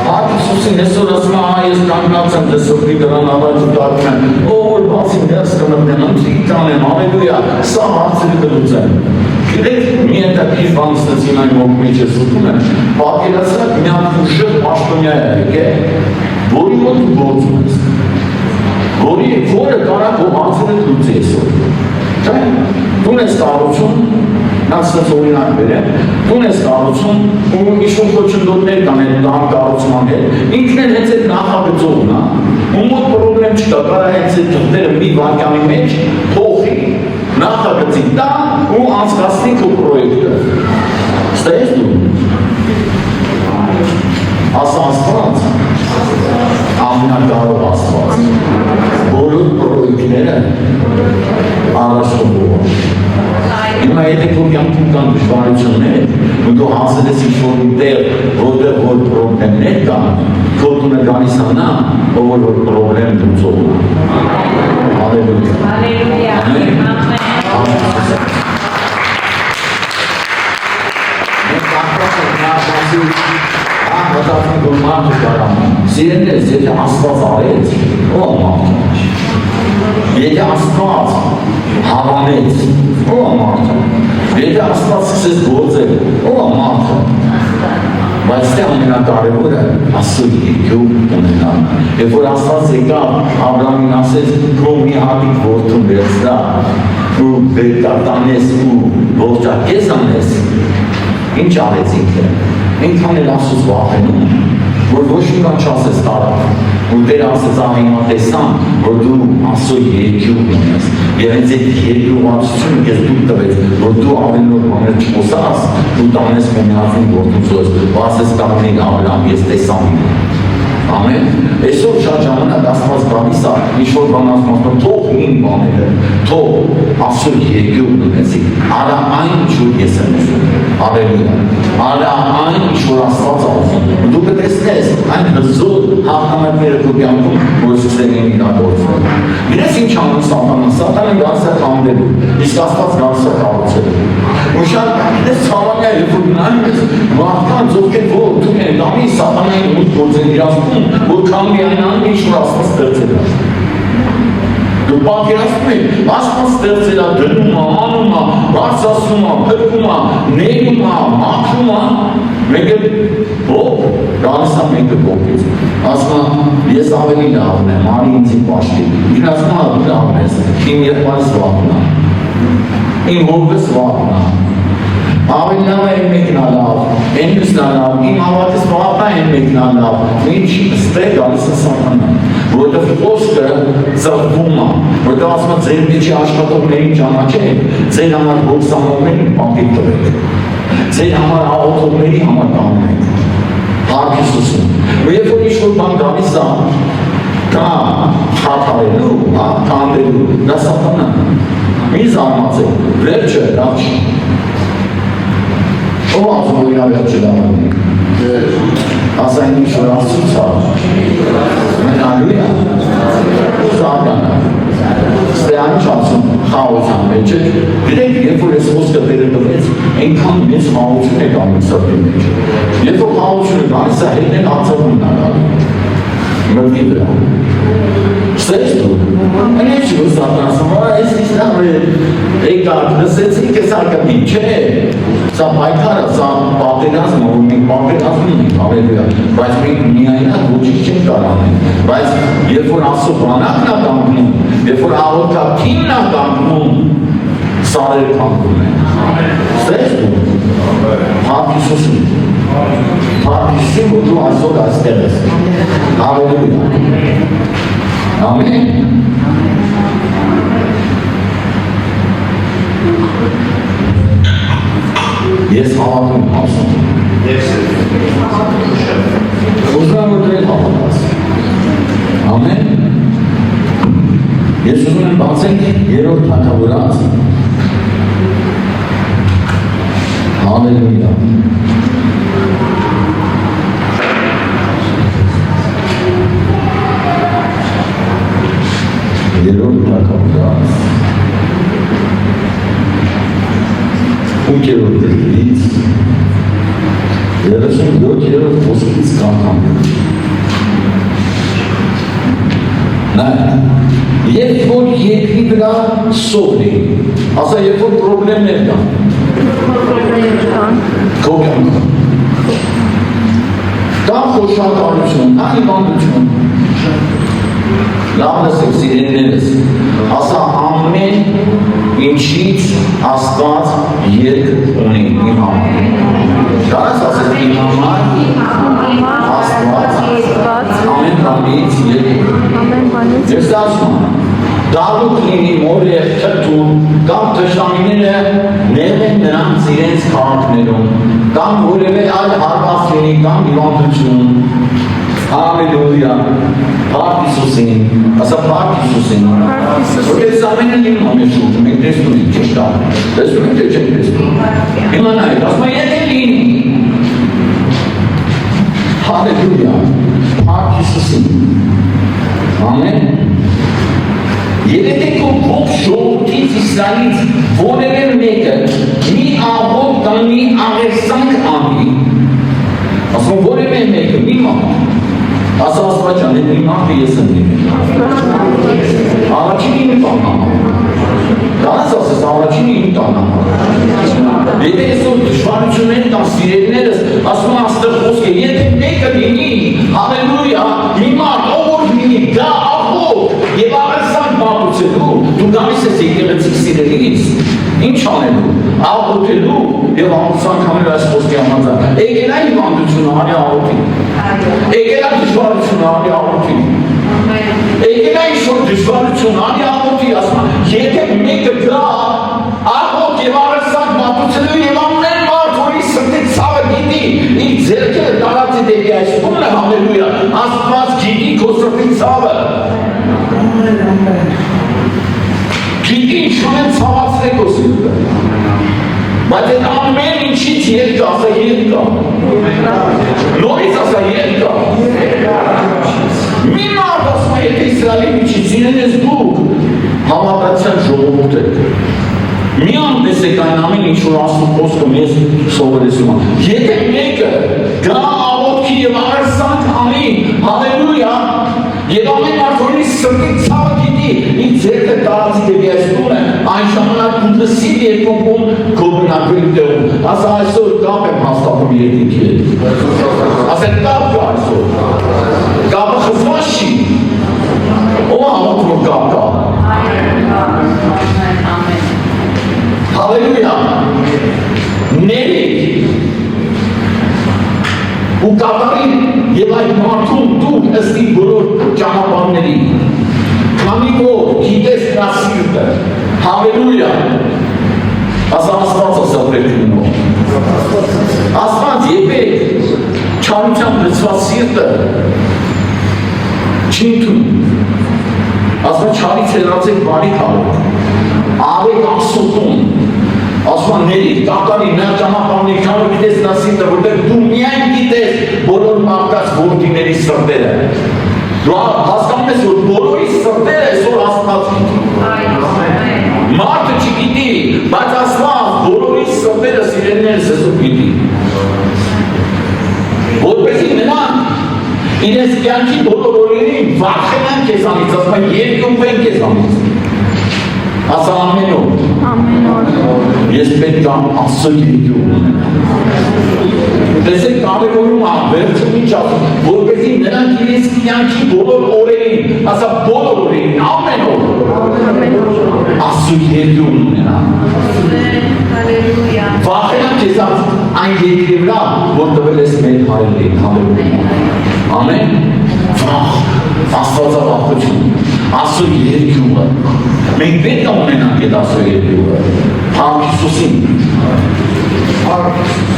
Հանք Հիսուսին այսօր ասում ես կանգնած եմ դեսօրի դրան ավաջ ու դարում եմ Ով որ բացին ներս կմտնեմ, ընտրիկ կանեմ, հալելույա, սա հարցերը կլուծեմ Գիտեք, մի հետաքրքիր բան ստացին այն ով մեջ է զուտում է, պատկերացրեք մի հատ ուժեղ պաշտոնյա է եկել, որի մոտ դու գործում ես, որը կարող է հարցերը լուծի այսօր։ Չէ՞, դու ես կառուցում, նա ստաց օրինակ բերեմ, դու ես կառուցում ու ինչ-որ խոչընդոտներ կան այդ կառուցման հետ, ինքն էլ հենց այդ նախագծողն է, ու մոտ պրոբլեմ չկա, կարող է հենց այդ թղթերը մի վարկյանի մեջ փոխի, նախագծի տա ու անցկացնի քո պրոյեկտը։ Ստես դու։ Ասա Աստված, ամենակարող Աստված, բոլոր պրոյեկտները առաջնորդող։ Հիմա եթե քո կյանքում կան դժվարություններ, ու դու հասել ես ինչ-որ տեղ, որտեղ որ պրոբլեմներ կան, քո տունը գալիս է նա, ով որ պրոբլեմ լուծողն է։ Հալելույա։ Հալելույա։ Ամեն։ Մտածում որ մարդը կարամ, սիրելիներ, եթե Աստված արեց, ո՞վ մարդը։ Եթե Աստված հավանեց, ո՞վ մարդը։ Եթե Աստված սկսեց գործել, ո՞վ մարդը։ Բայց դե ամենակարևորը Աստծո երկյուղ ունենալ։ Երբ որ Աստված եկավ Աբրահամին ասեց, քո մի հատիկ որդուն վերցրա, ու վերտանես ու ողջակես անես, ինչ արեց ինքը։ Ինքան էլ Աստծուց վախենում, որ ոչ մի բան չասես տարավ, ու Տեր ասեց հիմա տեսան, որ դու Աստծո երկյուղ ունես, եւ հենց այդ երկյուղացությունը քեզ դուք տվեց, որ դու ավելի նոր բաներ չխոսաս, ու տանես մենացին գործունեություն, ու ասես կանին Աբրահամ, ես տեսան։ Ամեն, այսօր շատ ժամանակ Աստված գալիս է, ինչ-որ բան ասում, թող իմ բաները, թող Աստծո երկյուղ ունեցի, արա այն ինչ որ ես եմ ուզում, Հալելույա, արա այն ինչ որ Աստված է ուզում, դու կտեսնես այն հզոր հաղթանակները քո կյանքում, որ սկսել են իրագործվել։ Գիտես ինչ անում Սատանան գալիս է խանդելու, իսկ Աստված գալիս է կառուցելու։ Ու շատ գիտես ցավալի է, երբ որ նայում ես մարդկանց, ովքեր որ դու են դամի Սատանային մուտք գործեն իրացում, որքան միայնանում ինչ որ Աստված ստեղծել է։ Դու պատկերացնում ես, Աստված ստեղծել է, դնում է, անում է, բարձրացնում է, փրկում է, ներում է, մաքրում է, մեկը ո՞վ գալիս է մեկը կողքից։ Ասում է, ես ավելի լավն եմ, արի ինձ պաշտի։ Ինքն ասում է, լավն ես, իմ եղբայրս վախն է, իմ հորս վախն է։ Ավելի լավ է մեկնալավ, են մյուսնալավ, իմ հավատից վաղապա են մեկնալավ, ինչ ստեղ գալիս է Սատանան, որտեղ խոսքը ծղվում է, որտեղ ասում է ձեր մեջի աշխատողներին ճանաչեք, ձեր համար գործանողներին պապիկ տվեք, ձեր համար աղոթողների համար կանեք, Փառք Հիսուսին։ Ու երբ որ ինչ-որ բան գալիս է, դա խաթարելու, քանդելու, դա Սատանան, մի զարմացեք, վերջը լավ չի։ Ո՞վ ասում որ իրար վերջը լավ է։ Ասա ինչ որ Աստծուց է։ Հալելույա։ Սատանա։ Ստեան չասում խաղաղության մեջ է։ Գիտեք, երբ որ այս խոսքը Տերը տվեց, այնքան մեծ խաղաղություն է գալիս սրտի մեջ։ Երբ որ խաղաղությունը գալիս է, հետն արձակում է գալիս։ Մտքի վրա։ Ստես դու։ Այնպես որ Սատանան այս իսլամ եկավ, լսեցին քեզ արկադի, չէ։ Սա պայքարը, սա պատերազմը, որ մենք պատերազմում ենք, Հալելույա, բայց մենք միայնակ ոչինչ չենք կարող անել, բայց երբ որ Աստծո բանակն է կանգնում, երբ որ աղոթքին է կանգնում, սարերը կանգնում են։ Ստես դու։ Փառք Հիսուսին։ Փառք Հիսուսին, որ դու այսօր այստեղ ես։ Հալելույա։ Ամեն։ Ես հավատում եմ ասում։ Ուզում եմ որ դու հավատաս։ Ամեն։ Ես ուզում եմ բացենք 3-րդ թագավորաց։ Հալելույա։ Երրորդ թագավորաց։ 8-րդ դեպքից 37-րդ խոսքից կանխան։ Երբ որ երկրի վրա սովն էին, ասա երբ որ պրոբլեմներ կան, Քո կյանքում կա խոշորականություն, կա հիվանդություն։ Լավ լսեք սիրելիներս, ասա ամեն ինչից Աստված երկ ունի իմ համար։ Կարաս ասես իմ համար Աստված ամեն բանից երկ։ Ես ասում եմ, դալուկ լինի մորը թթուն, կամ թշնամիները ներեն նրանց իրենց քաղաքներում, կամ որևէ այլ հարված լինի, կամ հիվանդություն։ Հալելույա, Փառք Հիսուսին, ասա Փառք Հիսուսին։ Որտե՞ղ ամենը լինում է մեր շուրջը, մենք տեսնում ենք ճիշտ է։ Տեսնում ենք թե չենք տեսնում։ Հիմա նայեք, ասում եմ եթե լինի։ Հալելույա, Փառք Հիսուսին։ Ամեն։ Եթե քո ողջ ժողովրդից Իսրայելից որևէ մեկը մի աղոտ կամ մի աղերսանք անի, ասում որևէ մեկը մի մարդ, ասա Աստված ջան, այդ մի մարդը ես եմ լինում։ Առաջին իմ տանամ։ Դրանց ասես առաջին իմ տանամ։ Եթե այսօր դժվարություններ կամ սիրելիներս, ասում եմ աստեղ խոսք է, եթե մեկը լինի, հալելույա, մի մարդ, ով որ լինի, դա աղոտ եւ աղերսանք մատուցելու, դու գալիս ես եկեղեցի սիրելիս, ինչ անելու, աղոթելու եւ աղոթանքամել այս խոսքի համաձայն։ Եկել է հիվանդությունը արի աղոթի։ Եկել է դժվարությունը արի աղոթի։ Եկել է ինչ-որ դժվարություն արի աղոթի, ասում եմ, եթե մեկը գա աղոթ եւ աղերսանք մատուցելու եւ ամեն մարդ որի սրտի ցավը գիտի, իր ձեռքերը տարածի դեպի այս տունը, հալելույա, Աստված գիտի քո սրտի ցավը։ Գիտի ինչ ունեն ցավացրեք քո սիրտը։ Բայց այդ ամեն ինչից երկա, ասա երկա։ Նորից ասա երկա։ Մի մարդ ասում է, եթե Իսրայելի միջից իրեն ես դուք համապատասխան ժողովուրդ եք։ Մի անտեսեք այն ամեն ինչ որ Աստծո խոսքը մեզ սովորեցնում է։ Եթե մեկը գա աղոթքի եւ աղերսանք անի, հալելույա, եւ ամեն մարդ որի սրտի ցավը գիտի, իր ձեռքը տարածի դեպի այս տունը, այն ժամանակ դու լսի երկում քո բնակվելու տեղում։ Ասա այսօր կապ եմ հաստատում երկինքի հետ։ Ասա կապ կա այսօր։ Կապը խզված չի։ Ո՞վ համոզում կապ կա։ Հալելույա։ Ներեք ու կատարի եւ այդ մարդուն դու ըստ իր բոլոր ճանապարհների քանի որ գիտես նա սիրտը հալելույա ասա Աստված ասա պետք Աստված եկեք չարությամբ լցված սիրտը չի ընդունում ասա չարից հեռացեք բարի կարող արեք Աստծուն ասում ներիկ, կատարի, նա ճանապարհներ, քանի գիտես նա սիրտը, որտեղ դու միայն գիտես բոլոր մարդկանց որդիների սրտերը։ Դու հասկանում ես, որ բոլորի սրտերը այսօր Աստված գիտի։ Մարդը չգիտի, բայց Աստված բոլորի սրտերը սիրելիներս այսօր գիտի։ Որպեսզի նրանք իրենց կյանքի բոլոր օրերին վախենան քեզանից, ասում են երկնվեն քեզանից։ Ասա ամեն օր։ Ես պետք եմ Աստծո երկում ունենամ։ Տեսեք կարևորում է վերջում ինչ ասում, որպեսզի նրանք իրենց կյանքի բոլոր օրերին, ասա բոլոր օրերին, ամեն օր Աստծո երկում ունենամ։ Վախենան քեզանից այն երկրի վրա, որ տվել ես մեր հայրերին, հալելույա։ Ամեն վախ, Աստվածավախություն, Աստծո երկումը։ Մենք պետք է ունենանք այդ Աստծո երկումը։ Փառք Հիսուսին։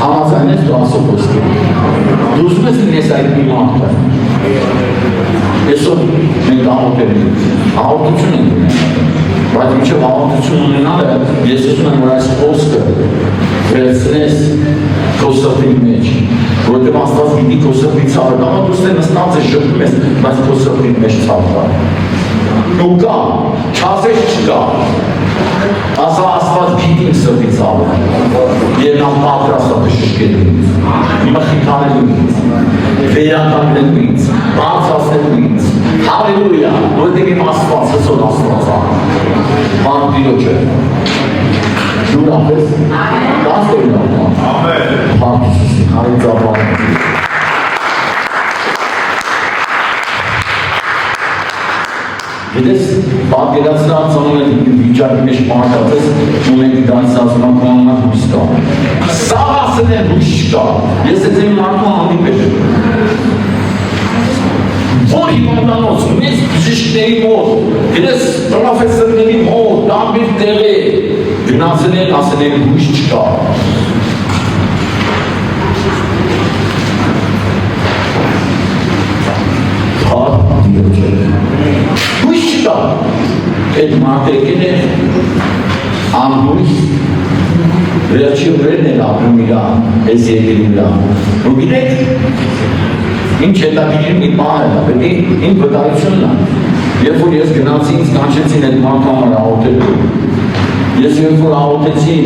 Համաձայն ես դու Աստծո խոսքին։ Դու ուզում ես լինես այդ մի մարդը։ Այսօր մենք աղոթություն ենք ունենալ։ Բայց մինչև աղոթություն ունենալը, ես ուզում եմ, որ այս խոսքը վերցնես քո սրտի մեջ, որովհետև Աստված գիտի քո սրտի ցավը, կամ դու ստե նստած ես շփվում ես, բայց քո սրտի մեջ ցավ կա։ Ու կա, չասես չկա։ Ասա Աստված գիտի իմ սրտի ցավը, եւ նա պատրաստ է բժշկելու ինձ, մխիթարելու ինձ, վերականգնելու ինձ, բարձրացնելու ինձ։ Հալելույա, որովհետև իմ Աստված այսօր Աստված է։ Բան Տիրոջը։ Դու ուրախես։ Կաս տերնավա։ Փառք Հիսուսի, հայցապան։ Գիտես, պատկերացրած անում են վիճակի մեջ մարդատես, ու մենք դանից ասում ենք կանոնար հույս կա։ Սաղ ասեն են հույս չկա, ես էդ եմ մարդու հանդիպել։ Որ հիվանդանոց, մեծ բժիշկների մոտ, գիտես, պրոֆեսորների մոտ, դամբիր տեղի, գնացել են, ասեն են հույս չկա։ Հույս չկա, այդ մարդեկին է անհույս, վերջի օրերն են ապրում իրա, այս երկրի վրա, ու գիտեք, ինչ հետաքրքիր մի բան է, պետք է իմ վկայությունն է, երբ որ ես գնացի ինձ կանչեցին այդ մարդու համար աղոթելու, ես երբ որ աղոթեցի,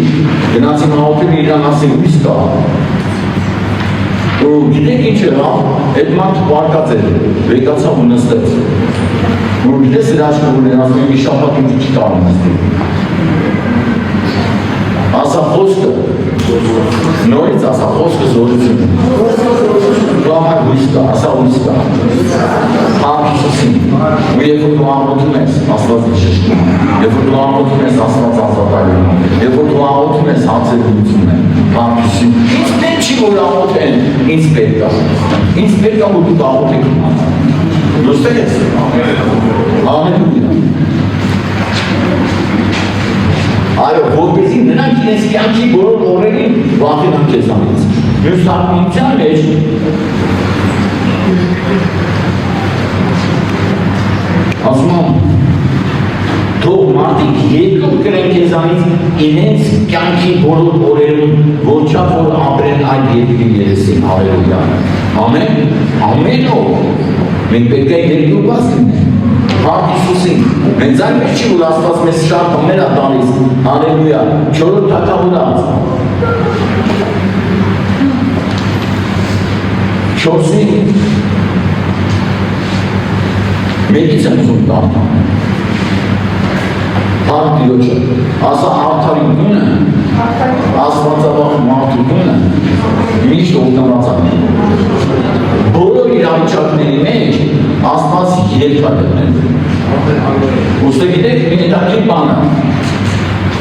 գնացի աղոթելու իրան ասի հույս կա, ու գիտեք ինչ է, այդ մարդը պարկած էր, վեկացավ ու նստեց, ու գիտես իր աշխավորներ, ասում եմ մի շապատ ինձ չի կարում նստի, ասա խոսքը, նորից ասա խոսքը զորություն, դու համար հույս կա, ասա հույս կա, Փառք Հիսուսին, ու երբ որ դու աղոթում ես, Աստված շշտում, երբ որ դու աղոթում ես, Աստված ազատագրում, երբ որ դու աղոթում ես, հացեր լուծում են, Փառք Հիսուսին, ինձ պետք չի որ աղոթեն, ինձ պետք է, որ դու աղոթեք լուծեք ես, Հալելույա, այո, որպեսզի նրանք իրենց կյանքի բոլոր օրերին վախենան քեզանից, մյուս թարգմանության մեջ ասում եմ, թող մարդիկ երկրորդ կրեն քեզանից իրենց կյանքի բոլոր օրերում ոչափ որ ապրեն այդ երկրի երեսին, հալելույա, ամեն օր, մենք պետք է երկրորդ լինենք, Փառք Հիսուսին, մենք այնպես չի որ Աստված մեզ շատ բաներ է տալիս, հալելույա, չորրորդ թագավորած, 4-ի մեկից եմ ուզում տալ, Փառք Տիրոջը, ասա արդարի գունը, Աստվածավախ մարդու գունը, միշտ օգտված է, բոլոր իրավիճակների մեջ Աստված երբ է դրնել, ուստի գիտեք մի հետաքրքիր բան է,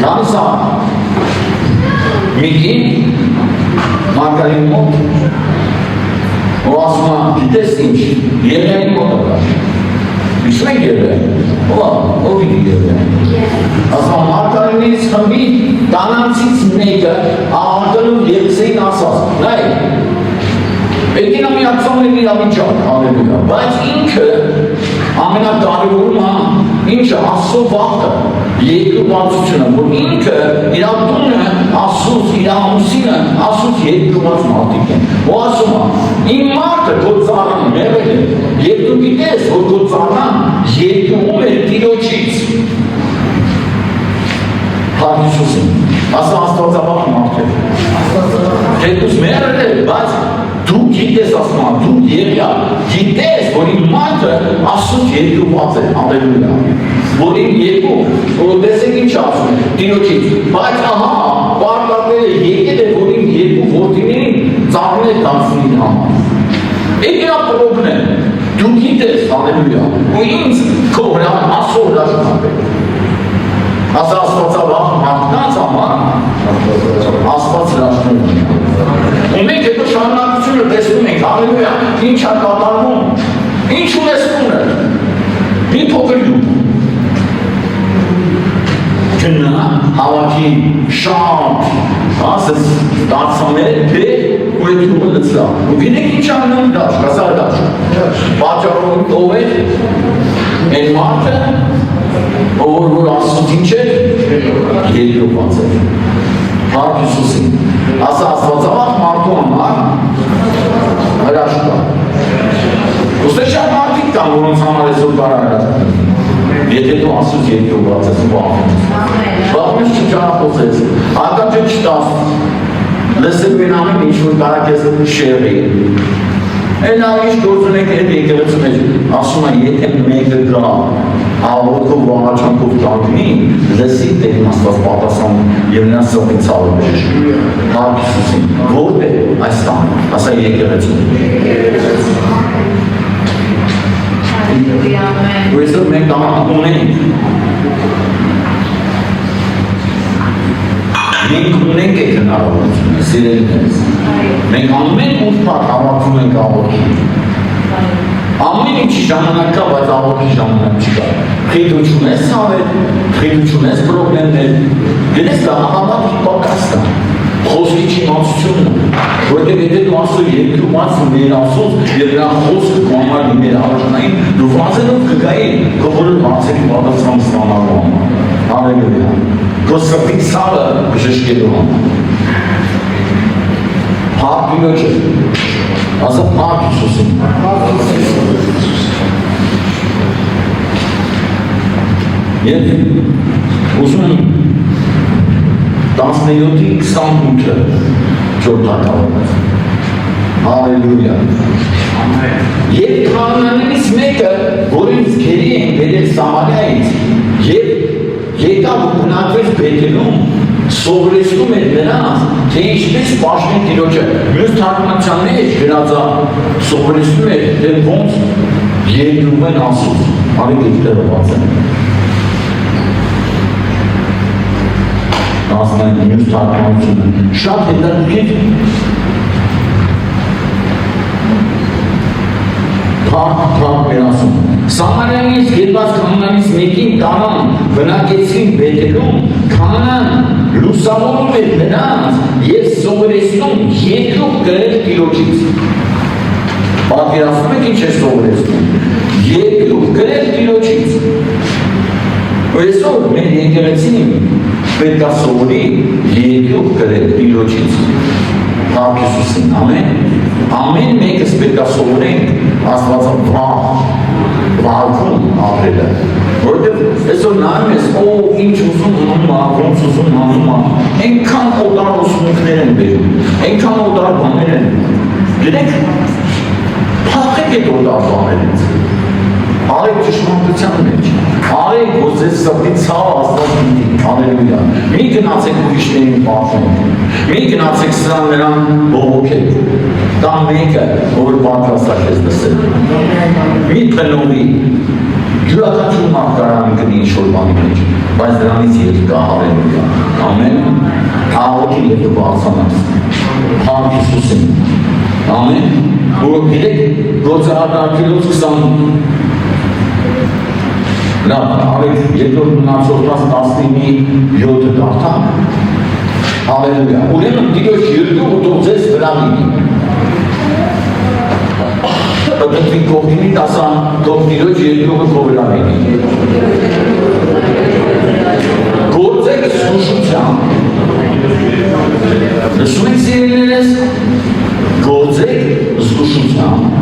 գալիս է մի կին մարգարեի մոտ, ու ասում է, գիտես ինչ, Եղիայի մոտ է կա, հիշում եք Եղիայի, ով իդի Եղիայի, ասում է, մարգարեներից խմբի կանանցից մեկը աղարգանում Եղիսեին ասած, նայ, Եկին ամիակցողն է իրավիճակ, հալելույա, բայց ինքը ամենակարևորում է, ինչը Աստծո վախը, երկրվածությունը, որ ինքը իր տունը, Աստծուց, իր ամուսինը, Աստծուց երկրված մարդիկ են, ու ասում է, իմ մարդը քո ծառան մեռել է, եւ դու գիտես, որ քո ծառան երկրում է Տիրոջից, Փառք Հիսուսին, ասա Աստվածավախ մարդ է, Տերուս մեռել է, բայց դու գիտես ասում, դու Եղիա, գիտես, որ իմ մարդը Աստծուց երկրված է, հալելույա, որ իմ երկու, որ տեսեք ինչ ասում է, Տիրոջից, բայց ահա, պարտատները եկել է, որ իմ երկու որդիներին ծառներ դարձնի իր համար։ Այդ իրա պրոբլեմ, դու գիտես, հալելույա, ու ինձ քո վրա Աստծո հրաշքն է։ Ասա Աստվածավախ մարդկանց համար Աստված հրաշքն է։ Ու մենք հետո շարունակությունը տեսնում ենք, հալելույա, ինչ է կատարվում, ինչ ունեցնում է, մի փոքր լուր, գնա, հավաքի, շատ, ասես, դարձաներ, ու այդ լուղը լծրա, ու գինեք ինչ անում դաշ, կասար դաշ, պատճառով ով է, այն մարդը, որ Աստծուց ինչ է, երկրված է, Փառք Հիսուսին, ասա Աստվածավախ մարդու համար հրաշք կա, ուստի շատ մարդիկ կան, որոնց համար այսօր կարա հրաշք, եթե դու Աստծուց երկրված ես ու վախում ես չճանապոծես, ակաջը չտաս, լսել են ամեն ինչ որ կարա քեզ շեղի, Այն ինչ գործունեք այդ եկեղեցու մեջ, ասում է, եթե մեկը գա, աղոթքով ու աղաչանքով կանգնի, լսի Տեր Աստված պատասխան եւ նրան սրտի ցավը բժշկի։ Փառք Հիսուսին։ Որտե՞ղ այս տան, ասա եկեղեցու։ Հալելույա, ամեն։ Ու այսօր մենք ունենք մենք ունենք այդ հնարավորությունը, սիրելիներս։ Մենք ամեն ուրբաթ հավաքվում ենք աղոթքի։ Ամեն ինչի ժամանակ կա, բայց աղոթքի ժամանակ չկա։ Խիդություն ես ցավել, խիդություն ես պրոբլեմներ։ Դες դա աղոթքի պակաս կա։ Խոսքի չիմացությունը, որտեղ եթե դու ասում երկրուած մեր ասոց եւ նրա խոսքը կոմար մեր առաջնային դու վազելով կգայի քո բոլոր հարցերի պատասխան ստանալու համար։ Հալելույա։ Քո սրտի ցավը բժշկելու համար։ Փառք Տիրոջը։ Ասա փառք Հիսուսին։ Եվ ուզում եմ 17-ի 28-ը ճորտակավորած։ Հալելույա։ Եվ քահանաներից մեկը, որին զգերի են բերել Սամարիայից, եւ եկավ ու բնակվեց Բեթելում, սովորեցնում էր նրանց, թե ինչպես պաշտեն Տիրոջը։ Մյուս թարգմանության մեջ գրած է, սովորեցնում էր, թե ոնց երկրում են Աստծուն։ Արեք այդտեղ բացեն։ Ասնային մյուս թարգմանությունը շատ հետաքրքիր փառք մեր ասում։ Սամարիայից եկած քահանաներից մեկին տարան բնակեցին Բեթելում, քահանան լուսավորում էր նրանց եւ սովորեցնում երկրում գրել Տիրոջից։ Պատկերացնում եք ինչ է սովորեցնում։ Երկրում գրել Տիրոջից։ Այսօր մեր եկեղեցին պետք է սովորի երկրում գրել Տիրոջից։ Փառք Հիսուսին, ամեն։ Ամեն մեկս պետք է սովորենք Աստվածը վաղում ապրելը։ Որովհետև այսօր նայում ես, ինչ ուզում անում է, ոնց ուզում անում է, այնքան օտար ուսմունքներ են բերում, այնքան օտար բաներ են։ Գիտեք, փախեք այդ օտար բաներից։ Արեք ճշմարտության մեջ, արեք, որ ձեզ սրտի ցավը Աստված ունի, հալելույա։ Մի գնացեք ուրիշներին պատմեք, մի գնացեք սրան նրան բողոքեք, դա մեկը, որ պատրաստ է քեզ լսել։ Մի փնովի, յուրաքանչյուր մարդ կարող է գնի ինչ-որ բանի մեջ, բայց դրանից երկա, հալելույա։ Ամեն, աղոթի եւ դու բարձրանաս։ Փառք Հիսուսին։ Ամեն, որ գիտեք, Գործարարքելոց 20 Լավ, արեք երկրորդ մնացորդած 19-ի 7-ը դարձան։ Հալելույա։ Ուրեմն Տիրոջ երկու ուտով ձեզ վրա լինի։ Պետք կողքինի տասան, թող Տիրոջ երկուը քո վրա լինի։ Գործեք զգուշությամբ։ Լսում եք սիրելիներս, գործեք զգուշությամբ։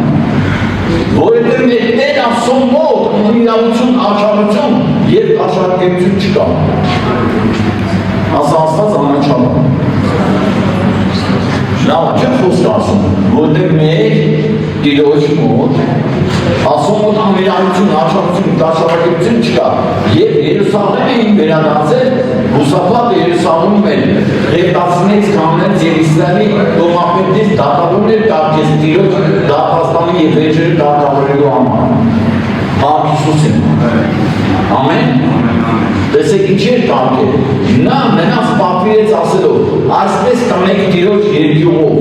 Որովհետև մեր Տեր Աստծո մոտ իրավություն, աջակցություն եւ աջակցություն չկա։ Ասա Աստված անաչափ։ Լավ, չէ՞ խոսք ասում, որովհետև մեր Տիրոջ մոտ Աստծո մոտ ամերություն, աջակցություն, աջակցություն չկա։ Եվ Երուսաղեմ էին վերադարձել, Հուսափատը Երուսաղեմում էր, Հերտացնեց կանենց եւ Իսրայելի կողմապետից դատավորներ կարգեց Տիրոջ դատաստանի եւ վեճերը դատավորելու համար։ Փառք Հիսուսին։ Ամեն։ Տեսեք ինչ էր կարգել։ Նա նրանց պատվիրեց ասելով. այսպես կանեք Տիրոջ երկյուղով,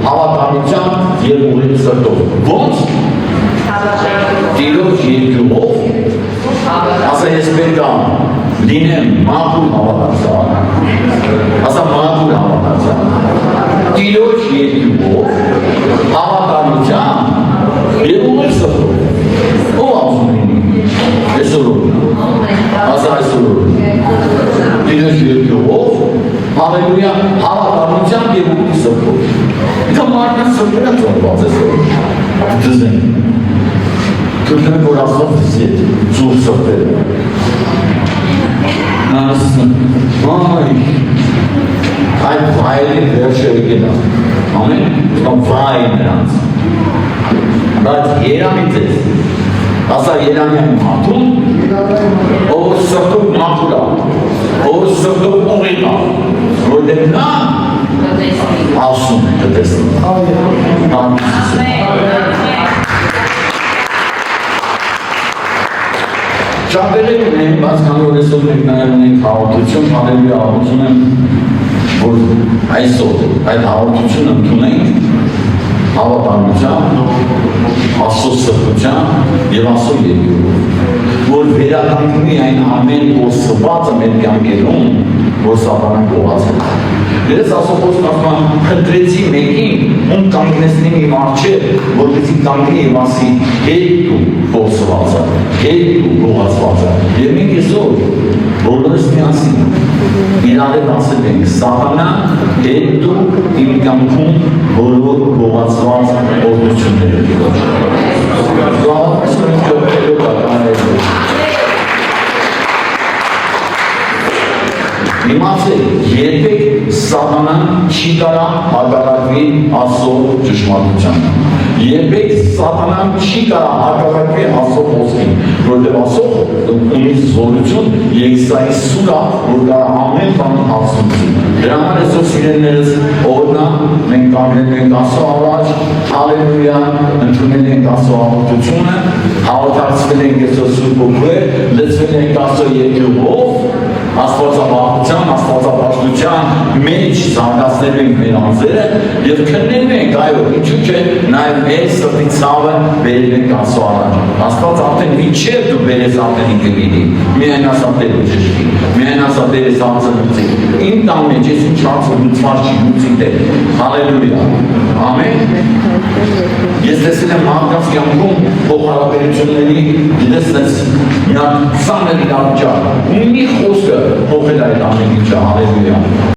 հավատարմությամբ եւ ուղիղ սրտով։ Ոնց։ Տիրոջ երկյուղով, ասա ես պետք է լինեմ մաքուր հավատացյալ, ասա մաքուր հավատացյալ, Տիրոջ երկյուղով, հավատարմությամբ եւ ուղիղ սրտով։ Ո՞վ ասում լինի։ Այսօր։ Ասա այսօր։ Տիրոջ երկյուղով, հալելույա, հավատարմությամբ եւ ուղիղ սրտով։ Դա մարդը սրտերը ծորված է սրտով։ Դզեն։ Թույլտեմ որ Աստված դզի է ծուր սրտերը։ Ասում, այդ վայելի վերջը եկել է։ Ամեն, վայ նրանց։ Բայց երամի ձեզ, ասա Երանյանի մարդուն, ով սրտով մաքուր է, ով սրտով ուղիղ է, որտեղ նա ասում է կտեսնում։ Շատերը ունեն, բայց քանի որ այսօր մենք նաև ունենք հաղորդություն, հալելույա աղոթում եմ, որ այսօր այդ հաղորդությունը ընդունենք հավատարմությամբ, Աստծո սրբությամբ եւ Աստծո երկրով, որ վերականգնի այն ամեն ոսված մեր կյանքերում, որ Սատանան գողացել է։ Ես ասոքոս ասում խնդրեցի մեկին, ում կանգնեցնի իմ առջև, որպեսզի կանգնի եւ ասի, հետ դու ոսվածը, հետ դու գողացվածը։ Եվ մենք այսօր բոլորս միասին իրար հետ ասել ենք, Սատանա, հետ դու իմ կյանքում բոլոր գողացված օրհնությունները Իմացեք, երբեք Սատանան չի կարա հակառակվի Աստծո ճշմարտությանը։ Երբեք Սատանան չի կարա հակառակվի Աստծո խոսքին, որովհետև Աստծո ունի զորություն Եսայի սուրը, որ կարա ամեն բան հասցնի։ Դրա համար այսօր սիրելիներս օրնա մենք կանգնել ենք Աստծո առաջ, հալելույա, ընդունել ենք Աստծո աղոթությունը, հաղորդակցվել ենք այսօր Սուրբ Հոգու, լցվել ենք Աստծո երկրով, Աստվածաբախության, աստվածապաշտության մեջ զարգացնելու ենք մեր անձերը եւ քննելու ենք, այո, ինչու՞ չէ, նաեւ մեր սրտի ցավը բերել ենք Աստծո առաջ։ Աստված արդեն իջեր դու բերես արդեն կգիտի։ Միայն ասա Տերը ճշտի։ Միայն ասա Տերը ցածը լուծի։ Իմ տան մեջ ես ինչ հարցը լուծված չի, լուծի Տերը։ Հալելույա։ Ամեն։ Ես տեսել եմ մարդկանց կյանքում փոխհարաբերությունների դեսնես նա ցաներ դարձյալ։ Մի խոսքը փոխել այդ ամեն ինչը, հալելույա։